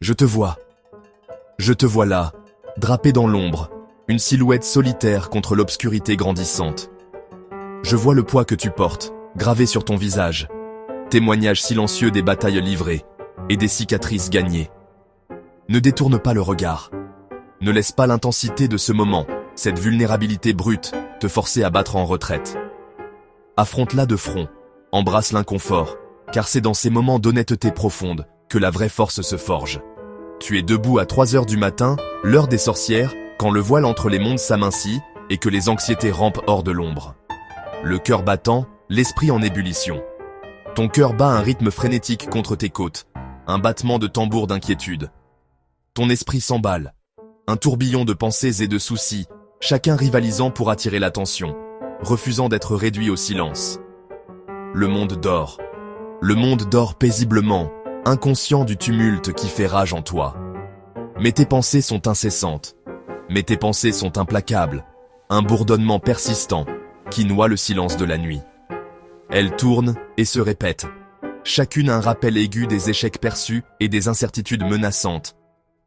Je te vois. Je te vois là, drapé dans l'ombre, une silhouette solitaire contre l'obscurité grandissante. Je vois le poids que tu portes, gravé sur ton visage, témoignage silencieux des batailles livrées et des cicatrices gagnées. Ne détourne pas le regard. Ne laisse pas l'intensité de ce moment, cette vulnérabilité brute, te forcer à battre en retraite. Affronte-la de front, embrasse l'inconfort, car c'est dans ces moments d'honnêteté profonde que la vraie force se forge. Tu es debout à 3 heures du matin, l'heure des sorcières, quand le voile entre les mondes s'amincit et que les anxiétés rampent hors de l'ombre. Le cœur battant, l'esprit en ébullition. Ton cœur bat un rythme frénétique contre tes côtes, un battement de tambour d'inquiétude. Ton esprit s'emballe, un tourbillon de pensées et de soucis, chacun rivalisant pour attirer l'attention, refusant d'être réduit au silence. Le monde dort. Le monde dort paisiblement, inconscient du tumulte qui fait rage en toi. Mais tes pensées sont incessantes. Mais tes pensées sont implacables, un bourdonnement persistant qui noie le silence de la nuit. Elles tournent et se répètent, chacune un rappel aigu des échecs perçus et des incertitudes menaçantes.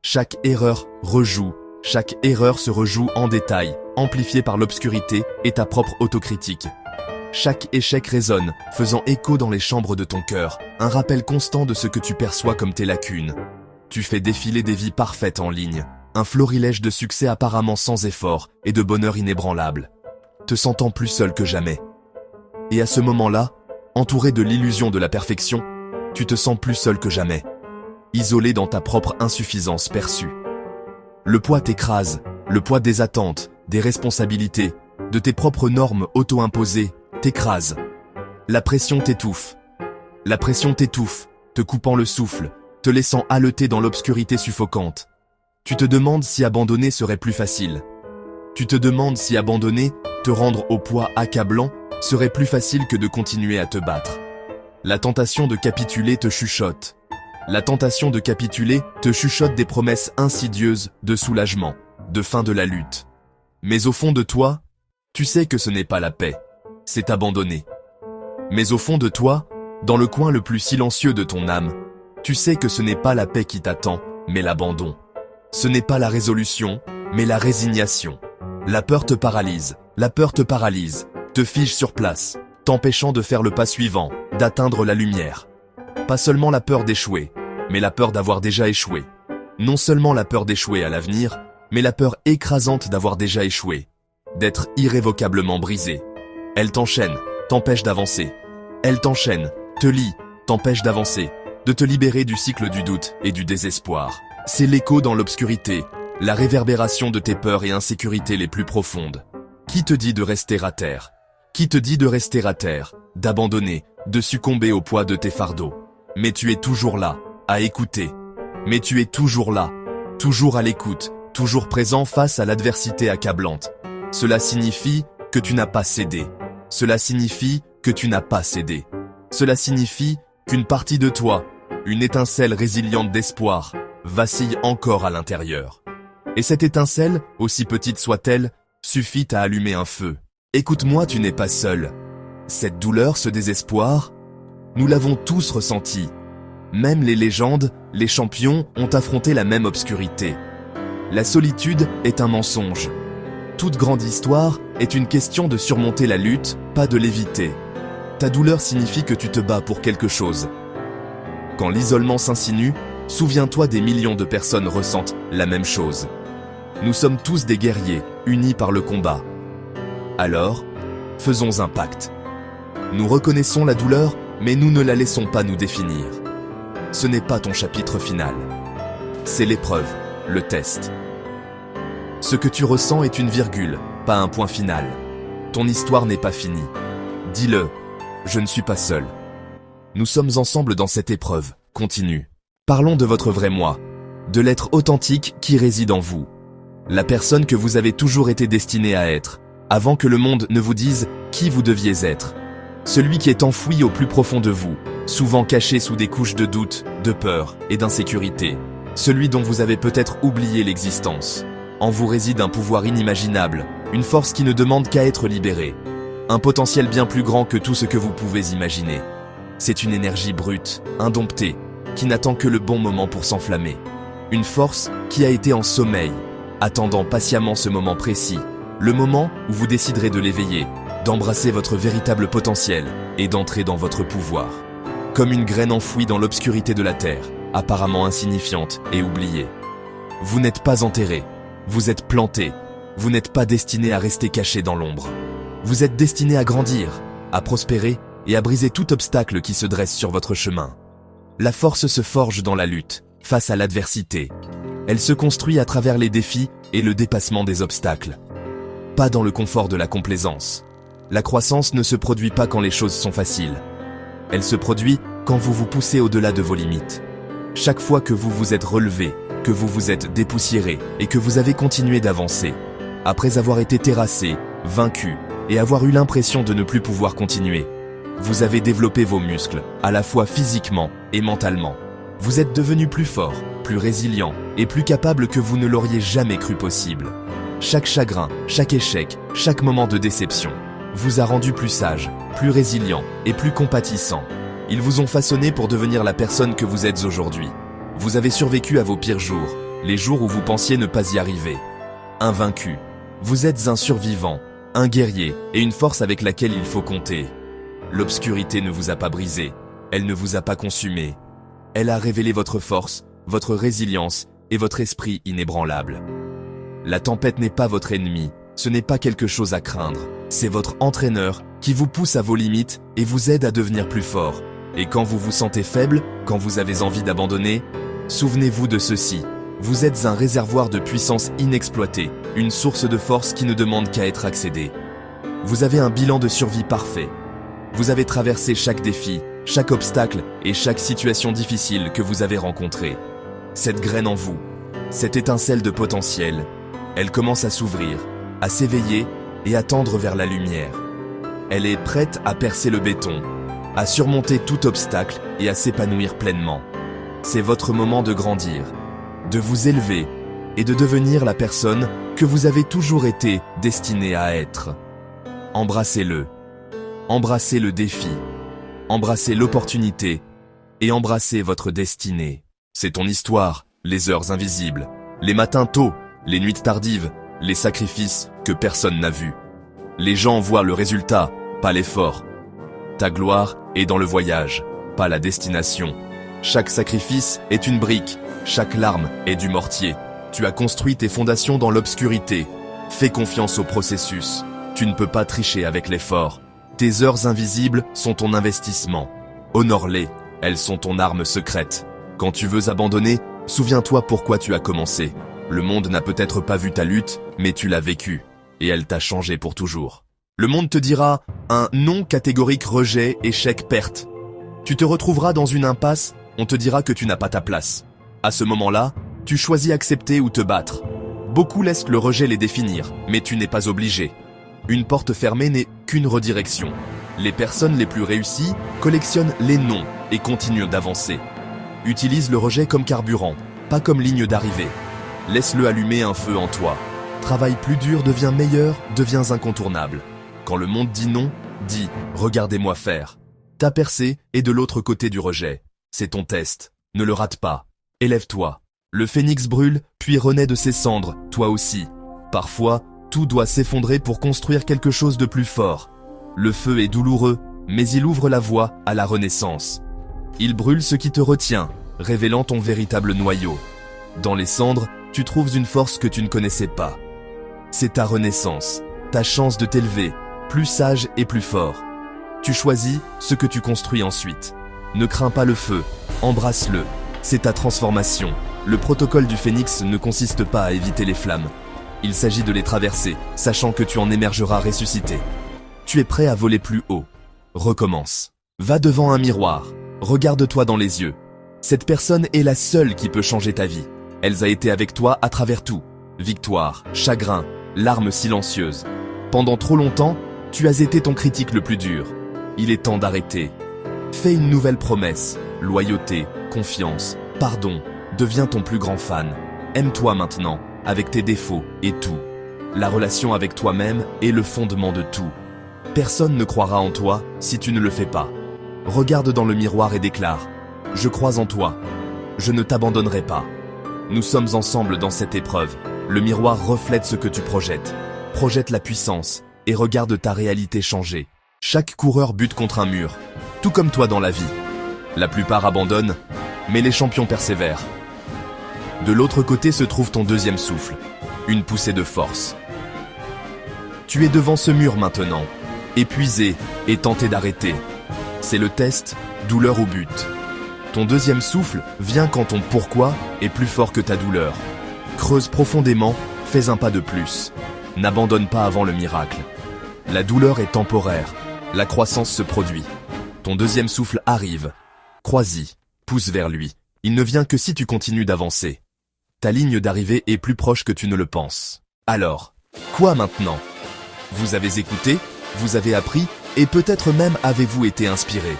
Chaque erreur rejoue, chaque erreur se rejoue en détail, amplifiée par l'obscurité et ta propre autocritique. Chaque échec résonne, faisant écho dans les chambres de ton cœur, un rappel constant de ce que tu perçois comme tes lacunes. Tu fais défiler des vies parfaites en ligne, un florilège de succès apparemment sans effort et de bonheur inébranlable, te sentant plus seul que jamais. Et à ce moment-là, entouré de l'illusion de la perfection, tu te sens plus seul que jamais, isolé dans ta propre insuffisance perçue. Le poids t'écrase, le poids des attentes, des responsabilités, de tes propres normes auto-imposées, t'écrase. La pression t'étouffe. La pression t'étouffe, te coupant le souffle, te laissant haleter dans l'obscurité suffocante. Tu te demandes si abandonner serait plus facile. Tu te demandes si abandonner, te rendre au poids accablant, serait plus facile que de continuer à te battre. La tentation de capituler te chuchote. La tentation de capituler te chuchote des promesses insidieuses de soulagement, de fin de la lutte. Mais au fond de toi, tu sais que ce n'est pas la paix, c'est abandonner. Mais au fond de toi, dans le coin le plus silencieux de ton âme, tu sais que ce n'est pas la paix qui t'attend, mais l'abandon. Ce n'est pas la résolution, mais la résignation. La peur te paralyse, te fige sur place, t'empêchant de faire le pas suivant, d'atteindre la lumière. Pas seulement la peur d'échouer, mais la peur d'avoir déjà échoué. Non seulement la peur d'échouer à l'avenir, mais la peur écrasante d'avoir déjà échoué, d'être irrévocablement brisé. Elle t'enchaîne, t'empêche d'avancer. Elle t'enchaîne, te lie, t'empêche d'avancer, de te libérer du cycle du doute et du désespoir. C'est l'écho dans l'obscurité, la réverbération de tes peurs et insécurités les plus profondes. Qui te dit de rester à terre? Qui te dit de rester à terre, d'abandonner, de succomber au poids de tes fardeaux? Mais tu es toujours là, à écouter. Mais tu es toujours là, toujours à l'écoute, toujours présent face à l'adversité accablante. Cela signifie que tu n'as pas cédé. Cela signifie que tu n'as pas cédé. Cela signifie qu'une partie de toi, une étincelle résiliente d'espoir, vacille encore à l'intérieur. Et cette étincelle, aussi petite soit-elle, suffit à allumer un feu. Écoute-moi, tu n'es pas seul. Cette douleur, ce désespoir, nous l'avons tous ressenti. Même les légendes, les champions ont affronté la même obscurité. La solitude est un mensonge. Toute grande histoire est une question de surmonter la lutte, pas de l'éviter. Ta douleur signifie que tu te bats pour quelque chose. Quand l'isolement s'insinue, souviens-toi des millions de personnes ressentent la même chose. Nous sommes tous des guerriers, unis par le combat. Alors, faisons un pacte. Nous reconnaissons la douleur, mais nous ne la laissons pas nous définir. Ce n'est pas ton chapitre final. C'est l'épreuve, le test. Ce que tu ressens est une virgule, pas un point final. Ton histoire n'est pas finie. Dis-le, je ne suis pas seul. Nous sommes ensemble dans cette épreuve, continue. Parlons de votre vrai moi, de l'être authentique qui réside en vous. La personne que vous avez toujours été destiné à être, avant que le monde ne vous dise qui vous deviez être. Celui qui est enfoui au plus profond de vous, souvent caché sous des couches de doute, de peur et d'insécurité. Celui dont vous avez peut-être oublié l'existence. En vous réside un pouvoir inimaginable, une force qui ne demande qu'à être libérée. Un potentiel bien plus grand que tout ce que vous pouvez imaginer. C'est une énergie brute, indomptée, qui n'attend que le bon moment pour s'enflammer. Une force qui a été en sommeil, attendant patiemment ce moment précis, le moment où vous déciderez de l'éveiller, d'embrasser votre véritable potentiel et d'entrer dans votre pouvoir. Comme une graine enfouie dans l'obscurité de la terre, apparemment insignifiante et oubliée. Vous n'êtes pas enterré, vous êtes planté, vous n'êtes pas destiné à rester caché dans l'ombre. Vous êtes destiné à grandir, à prospérer et à briser tout obstacle qui se dresse sur votre chemin. La force se forge dans la lutte, face à l'adversité. Elle se construit à travers les défis et le dépassement des obstacles. Pas dans le confort de la complaisance. La croissance ne se produit pas quand les choses sont faciles. Elle se produit quand vous vous poussez au-delà de vos limites. Chaque fois que vous vous êtes relevé, que vous vous êtes dépoussiéré et que vous avez continué d'avancer, après avoir été terrassé, vaincu et avoir eu l'impression de ne plus pouvoir continuer, vous avez développé vos muscles, à la fois physiquement et mentalement. Vous êtes devenu plus fort, plus résilient et plus capable que vous ne l'auriez jamais cru possible. Chaque chagrin, chaque échec, chaque moment de déception vous a rendu plus sage, plus résilient et plus compatissant. Ils vous ont façonné pour devenir la personne que vous êtes aujourd'hui. Vous avez survécu à vos pires jours, les jours où vous pensiez ne pas y arriver. Invaincu, vous êtes un survivant, un guerrier et une force avec laquelle il faut compter. L'obscurité ne vous a pas brisé, elle ne vous a pas consumé. Elle a révélé votre force, votre résilience et votre esprit inébranlable. La tempête n'est pas votre ennemi, ce n'est pas quelque chose à craindre. C'est votre entraîneur qui vous pousse à vos limites et vous aide à devenir plus fort. Et quand vous vous sentez faible, quand vous avez envie d'abandonner, souvenez-vous de ceci. Vous êtes un réservoir de puissance inexploité, une source de force qui ne demande qu'à être accédée. Vous avez un bilan de survie parfait. Vous avez traversé chaque défi, chaque obstacle et chaque situation difficile que vous avez rencontrée. Cette graine en vous, cette étincelle de potentiel, elle commence à s'ouvrir, à s'éveiller et à tendre vers la lumière. Elle est prête à percer le béton, à surmonter tout obstacle et à s'épanouir pleinement. C'est votre moment de grandir, de vous élever et de devenir la personne que vous avez toujours été destiné à être. Embrassez-le. Embrassez le défi. Embrassez l'opportunité et embrassez votre destinée. C'est ton histoire, les heures invisibles, les matins tôt, les nuits tardives, les sacrifices que personne n'a vus. Les gens voient le résultat, pas l'effort. Ta gloire est dans le voyage, pas la destination. Chaque sacrifice est une brique, chaque larme est du mortier. Tu as construit tes fondations dans l'obscurité. Fais confiance au processus. Tu ne peux pas tricher avec l'effort. Tes heures invisibles sont ton investissement. Honore-les, elles sont ton arme secrète. Quand tu veux abandonner, souviens-toi pourquoi tu as commencé. Le monde n'a peut-être pas vu ta lutte, mais tu l'as vécue. Et elle t'a changé pour toujours. Le monde te dira un non catégorique rejet, échec, perte. Tu te retrouveras dans une impasse, on te dira que tu n'as pas ta place. À ce moment-là, tu choisis accepter ou te battre. Beaucoup laissent le rejet les définir, mais tu n'es pas obligé. Une porte fermée n'est qu'une redirection. Les personnes les plus réussies collectionnent les noms et continuent d'avancer. Utilise le rejet comme carburant, pas comme ligne d'arrivée. Laisse-le allumer un feu en toi. Travaille plus dur, deviens meilleur, deviens incontournable. Quand le monde dit non, dis « regardez-moi faire ». Ta percée est de l'autre côté du rejet. C'est ton test. Ne le rate pas. Élève-toi. Le phénix brûle, puis renaît de ses cendres, toi aussi. Parfois, tout doit s'effondrer pour construire quelque chose de plus fort. Le feu est douloureux, mais il ouvre la voie à la renaissance. Il brûle ce qui te retient, révélant ton véritable noyau. Dans les cendres, tu trouves une force que tu ne connaissais pas. C'est ta renaissance, ta chance de t'élever, plus sage et plus fort. Tu choisis ce que tu construis ensuite. Ne crains pas le feu, embrasse-le. C'est ta transformation. Le protocole du phénix ne consiste pas à éviter les flammes. Il s'agit de les traverser, sachant que tu en émergeras ressuscité. Tu es prêt à voler plus haut. Recommence. Va devant un miroir. Regarde-toi dans les yeux. Cette personne est la seule qui peut changer ta vie. Elle a été avec toi à travers tout. Victoire, chagrin, larmes silencieuses. Pendant trop longtemps, tu as été ton critique le plus dur. Il est temps d'arrêter. Fais une nouvelle promesse. Loyauté, confiance, pardon. Deviens ton plus grand fan. Aime-toi maintenant, avec tes défauts et tout. La relation avec toi-même est le fondement de tout. Personne ne croira en toi si tu ne le fais pas. Regarde dans le miroir et déclare « Je crois en toi. Je ne t'abandonnerai pas. » Nous sommes ensemble dans cette épreuve. Le miroir reflète ce que tu projettes. Projette la puissance et regarde ta réalité changer. Chaque coureur bute contre un mur, tout comme toi dans la vie. La plupart abandonnent, mais les champions persévèrent. De l'autre côté se trouve ton deuxième souffle, une poussée de force. Tu es devant ce mur maintenant, épuisé et tenté d'arrêter. C'est le test, douleur ou but. Ton deuxième souffle vient quand ton pourquoi est plus fort que ta douleur. Creuse profondément, fais un pas de plus. N'abandonne pas avant le miracle. La douleur est temporaire, la croissance se produit. Ton deuxième souffle arrive. Crois-y, pousse vers lui. Il ne vient que si tu continues d'avancer. Ta ligne d'arrivée est plus proche que tu ne le penses. Alors, quoi maintenant? Vous avez écouté, vous avez appris, et peut-être même avez-vous été inspiré.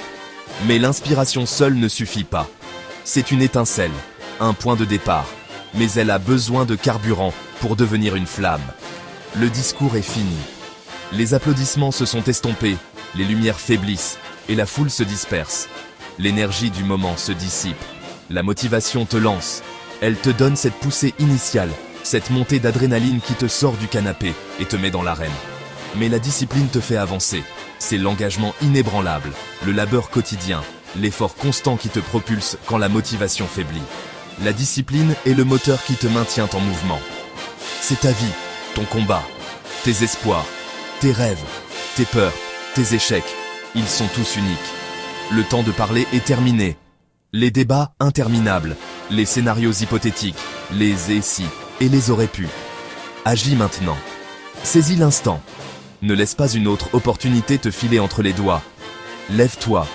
Mais l'inspiration seule ne suffit pas. C'est une étincelle, un point de départ, mais elle a besoin de carburant pour devenir une flamme. Le discours est fini. Les applaudissements se sont estompés, les lumières faiblissent, et la foule se disperse. L'énergie du moment se dissipe. La motivation te lance. Elle te donne cette poussée initiale, cette montée d'adrénaline qui te sort du canapé et te met dans l'arène. Mais la discipline te fait avancer. C'est l'engagement inébranlable, le labeur quotidien, l'effort constant qui te propulse quand la motivation faiblit. La discipline est le moteur qui te maintient en mouvement. C'est ta vie, ton combat, tes espoirs, tes rêves, tes peurs, tes échecs. Ils sont tous uniques. Le temps de parler est terminé. Les débats interminables, les scénarios hypothétiques, les et si et les aurait pu. Agis maintenant. Saisis l'instant. Ne laisse pas une autre opportunité te filer entre les doigts. Lève-toi.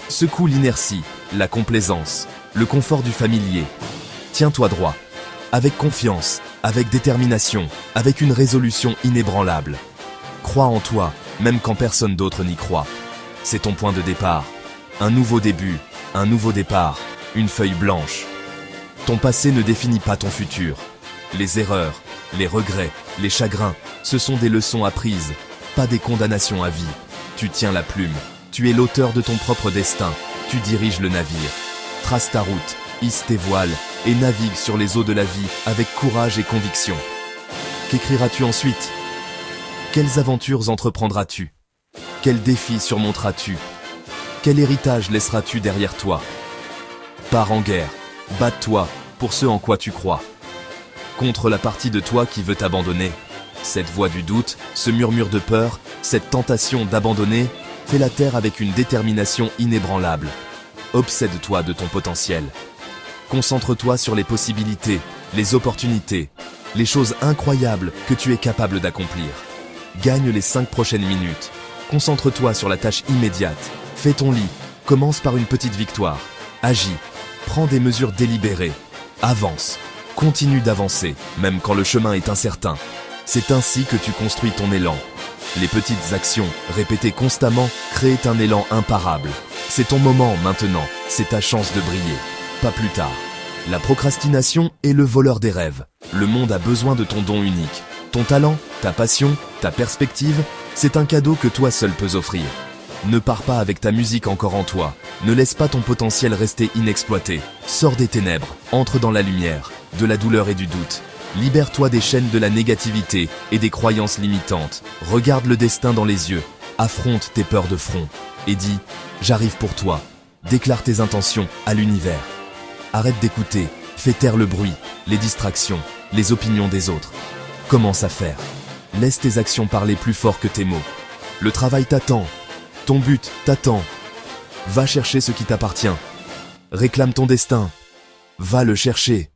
Secoue l'inertie, la complaisance, le confort du familier. Tiens-toi droit. Avec confiance, avec détermination, avec une résolution inébranlable. Crois en toi, même quand personne d'autre n'y croit. C'est ton point de départ. Un nouveau début, un nouveau départ, une feuille blanche. Ton passé ne définit pas ton futur. Les erreurs, les regrets, les chagrins, ce sont des leçons apprises, pas des condamnations à vie. Tu tiens la plume, tu es l'auteur de ton propre destin, tu diriges le navire. Trace ta route, hisse tes voiles et navigue sur les eaux de la vie avec courage et conviction. Qu'écriras-tu ensuite? Quelles aventures entreprendras-tu? Quels défis surmonteras-tu? Quel héritage laisseras-tu derrière toi? Pars en guerre, bats-toi pour ce en quoi tu crois. Contre la partie de toi qui veut t'abandonner. Cette voix du doute, ce murmure de peur, cette tentation d'abandonner, fais la taire avec une détermination inébranlable. Obsède-toi de ton potentiel. Concentre-toi sur les possibilités, les opportunités, les choses incroyables que tu es capable d'accomplir. Gagne les 5 prochaines minutes. Concentre-toi sur la tâche immédiate. Fais ton lit. Commence par une petite victoire. Agis. Prends des mesures délibérées. Avance. Continue d'avancer, même quand le chemin est incertain. C'est ainsi que tu construis ton élan. Les petites actions, répétées constamment, créent un élan imparable. C'est ton moment maintenant, c'est ta chance de briller. Pas plus tard. La procrastination est le voleur des rêves. Le monde a besoin de ton don unique. Ton talent, ta passion, ta perspective, c'est un cadeau que toi seul peux offrir. Ne pars pas avec ta musique encore en toi. Ne laisse pas ton potentiel rester inexploité. Sors des ténèbres, entre dans la lumière, de la douleur et du doute. Libère-toi des chaînes de la négativité et des croyances limitantes. Regarde le destin dans les yeux. Affronte tes peurs de front. Et dis « J'arrive pour toi ». Déclare tes intentions à l'univers. Arrête d'écouter. Fais taire le bruit, les distractions, les opinions des autres. Commence à faire. Laisse tes actions parler plus fort que tes mots. Le travail t'attend. Ton but t'attend. Va chercher ce qui t'appartient. Réclame ton destin. Va le chercher.